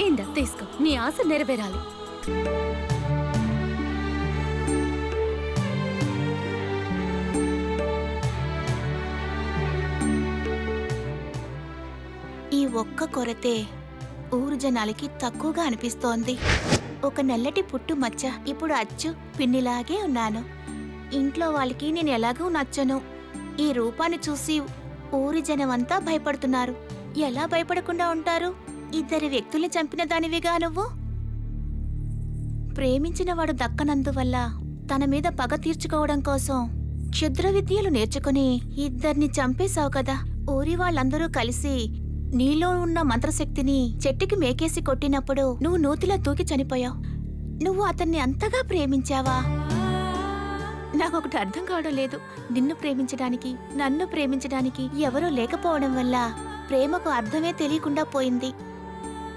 ఇందా తీసుకో, నీ ఆశ నెరవేరాలి. ఈ ఒక్క కొరతే ఊరు జనాలకి తక్కువగా అనిపిస్తోంది. ఒక నల్లటి పుట్టు మచ్చ. ఇప్పుడు అచ్చు పిన్నిలాగే ఉన్నాను. ఇంట్లో వాళ్ళకి నేను ఎలాగూ నచ్చను. ఈ రూపాన్ని చూసి ఊరి జనమంతా భయపడుతున్నారు. ఎలా భయపడకుండా ఉంటారు? ఇద్దరి వ్యక్తుల్ని చంపిన దానివిగా నువ్వు. ప్రేమించినవాడు దక్కనందువల్ల తన మీద పగ తీర్చుకోవడం కోసం క్షుద్ర విద్యలు నేర్చుకుని ఇద్దరిని చంపేశావు కదా. ఊరి వాళ్ళందరూ కలిసి నీలో ఉన్న మంత్రశక్తిని చెట్టుకి మేకేసి కొట్టినప్పుడు నువ్వు నూతిలో తూకి చనిపోయావు. నువ్వు అతన్ని అంతగా ప్రేమించావా? నాకొకటి అర్థం కావడం లేదు. నిన్ను ప్రేమించడానికి, నన్ను ప్రేమించడానికి ఎవరూ లేకపోవడం వల్ల ప్రేమకు అర్థమే తెలియకుండా పోయింది.